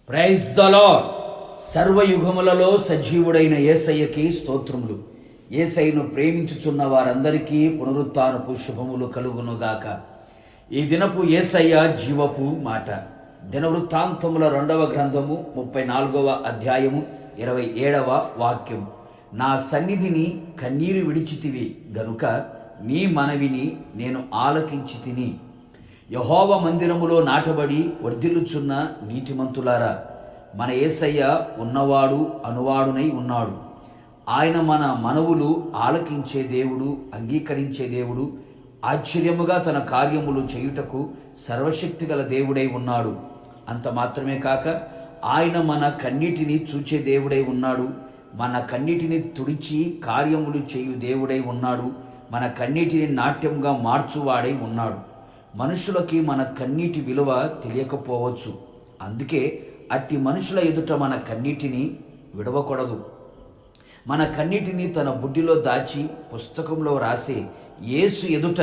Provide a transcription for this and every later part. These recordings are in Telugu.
Praise the lord. సర్వయుగములలో సజీవుడైన యేసయ్యకి స్తోత్రములు. యేసయ్యను ప్రేమించుచున్న వారందరికీ పునరుత్థానపు శుభములు కలుగునుగాక. ఈ దినపు యేసయ్య జీవపు మాట. దినవృత్తాంతముల 2వ గ్రంథము 34వ అధ్యాయము 27వ వాక్యం. నా సన్నిధిని కన్నీరు విడిచితివి గనుక నీ మనవిని నేను ఆలకించి తిని. యెహోవా మందిరములో నాటబడి వర్ధిల్లుచున్న నీతిమంతులారా, మన యేసయ్య ఉన్నవాడు అనువాడునై ఉన్నాడు. ఆయన మన మనవులు ఆలకించే దేవుడు, అంగీకరించే దేవుడు, ఆశ్చర్యముగా తన కార్యములు చేయుటకు సర్వశక్తి గల దేవుడై ఉన్నాడు. అంత మాత్రమే కాక ఆయన మన కన్నిటిని చూచే దేవుడై ఉన్నాడు. మన కన్నిటిని తుడిచి కార్యములు చేయు దేవుడై ఉన్నాడు. మన కన్నిటిని నాట్యంగా మార్చువాడై ఉన్నాడు. మనుషులకి మన కన్నీటి విలువ తెలియకపోవచ్చు. అందుకే అట్టి మనుషుల ఎదుట మన కన్నీటిని విడవకూడదు. మన కన్నీటిని తన బుడ్డిలో దాచి పుస్తకంలో రాసే యేసు ఎదుట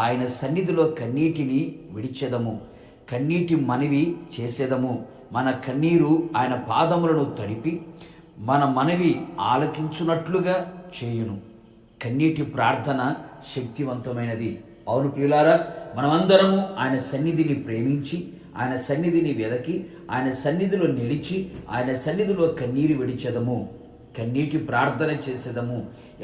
ఆయన సన్నిధిలో కన్నీటిని విడిచెదము, కన్నీటి మనవి చేసేదము. మన కన్నీరు ఆయన పాదములను తడిపి మన మనవి ఆలకించున్నట్లుగా చేయును. కన్నీటి ప్రార్థన శక్తివంతమైనది. అవును ప్రియులారా, మనమందరము ఆయన సన్నిధిని ప్రేమించి, ఆయన సన్నిధిని వెదకి, ఆయన సన్నిధిలో నిలిచి, ఆయన సన్నిధిలో కన్నీరు విడిచెదము, కన్నీటి ప్రార్థన చేసేదము.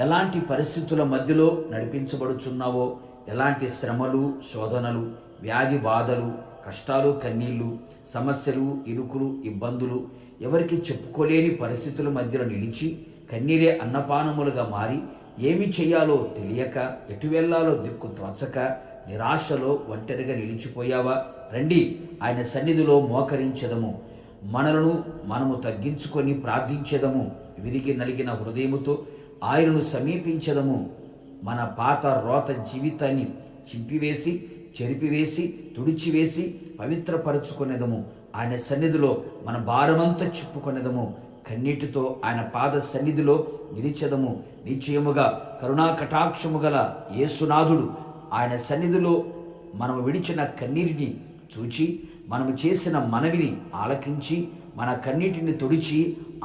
ఎలాంటి పరిస్థితుల మధ్యలో నడిపించబడుచున్నావో, ఎలాంటి శ్రమలు, శోధనలు, వ్యాధి బాధలు, కష్టాలు, కన్నీళ్లు, సమస్యలు, ఇరుకులు, ఇబ్బందులు, ఎవరికి చెప్పుకోలేని పరిస్థితుల మధ్యలో నిలిచి కన్నీరే అన్నపానములుగా మారి ఏమి చేయాలో తెలియక, ఎటు వెళ్ళాలో దిక్కు తోచక, నిరాశలో ఒంటరిగా నిలిచిపోయావా? రండి, ఆయన సన్నిధిలో మోకరించెదము, మనలను మనము తగ్గించుకొని ప్రార్థించెదము. విరిగి నలిగిన హృదయముతో ఆయనను సమీపించెదము. మన పాత రోత జీవితాన్ని చింపివేసి, చెరిపివేసి, తుడిచివేసి పవిత్రపరచుకునేదము. ఆయన సన్నిధిలో మన భారమంతా చెప్పుకునేదము. కన్నీటితో ఆయన పాద సన్నిధిలో నిలిచెదము. నిశ్చయముగా కరుణా కటాక్షము గల యేసునాథుడు ఆయన సన్నిధిలో మనము విడిచిన కన్నీరిని చూచి, మనము చేసిన మనవిని ఆలకించి, మన కన్నీటిని తుడిచి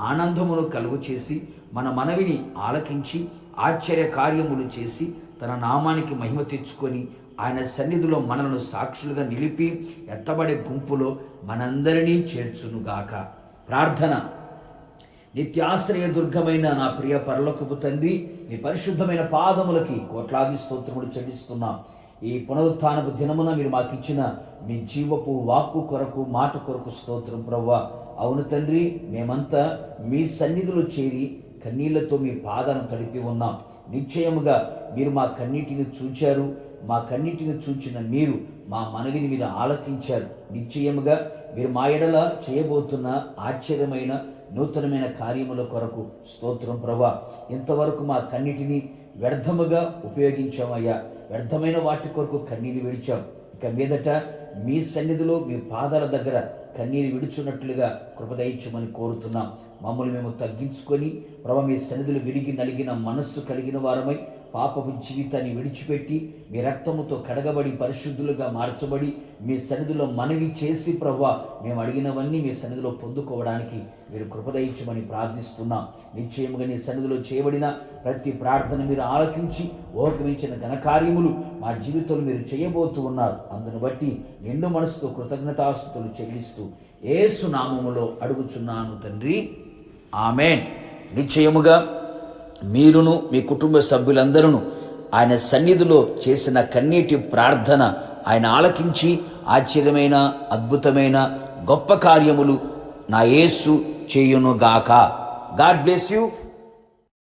ఆనందమును కలుగు చేసి, మన మనవిని ఆలకించి ఆశ్చర్య కార్యములు చేసి తన నామానికి మహిమ తెచ్చుకొని ఆయన సన్నిధిలో మనలను సాక్షులుగా నిలిపి ఎత్తబడే గుంపులో మనందరినీ చేర్చునుగాక. ప్రార్థన. నిత్యాశ్రయ దుర్గమైన నా ప్రియ పరలోకపు తండ్రి, నీ పరిశుద్ధమైన పాదములకి కోట్లాది స్తోత్రములు చెల్లిస్తున్నాం. ఈ పునరుత్థానపు దినమున మీరు మాకు ఇచ్చిన మీ జీవపు వాక్కు కొరకు, మాట కొరకు స్తోత్రం ప్రభువా. అవును తండ్రి, మేమంతా మీ సన్నిధిలో చేరి కన్నీళ్లతో మీ పాదాలను తడిపి ఉన్నాం. నిశ్చయముగా మీరు మా కన్నీటిని చూచారు. మా కన్నీటిని చూచిన మీరు మా మనవిని మీరు ఆలకించారు. నిశ్చయముగా మీరు మా ఎడల చేయబోతున్న ఆశ్చర్యమైన నూతనమైన కార్యముల కొరకు స్తోత్రం ప్రభువా. ఇంతవరకు మా కన్నీటిని వ్యర్థముగా ఉపయోగించామయ్యా. వ్యర్థమైన వాటి కొరకు కన్నీరు విడిచాం. ఇక మీదట మీ సన్నిధిలో మీ పాదాల దగ్గర కన్నీరు విడుచున్నట్లుగా కృపదయించమని కోరుతున్నాం. మమ్మల్ని మేము తగ్గించుకొని ప్రభు మీ సన్నిధిలో విరిగి నలిగిన మనస్సు కలిగిన వారమై పాపపు జీవితాన్ని విడిచిపెట్టి మీ రక్తముతో కడగబడి పరిశుద్ధులుగా మార్చబడి మీ సన్నిధిలో మనవి చేసి ప్రభువా మేము అడిగినవన్నీ మీ సన్నిధిలో పొందుకోవడానికి మీరు కృపదయించమని ప్రార్థిస్తున్నాం. నిశ్చయముగా నీ సన్నిధిలో చేయబడిన ప్రతి ప్రార్థన మీరు ఆలకించి ఓకమించిన ఘనకార్యములు మా జీవితంలో మీరు చేయబోతూ ఉన్నారు. అందును బట్టి నిండు మనసుతో కృతజ్ఞతాస్తుతులు చెల్లిస్తూ యేసు నామములో అడుగుచున్నాను తండ్రి, ఆమేన్. నిశ్చయముగా మీరును మీ కుటుంబ సభ్యులందరూ ఆయన సన్నిధిలో చేసిన కన్నీటి ప్రార్థన ఆయన ఆలకించి ఆశ్చర్యమైన, అద్భుతమైన, గొప్ప కార్యములు నా యేసు చేయునుగాక. God bless you.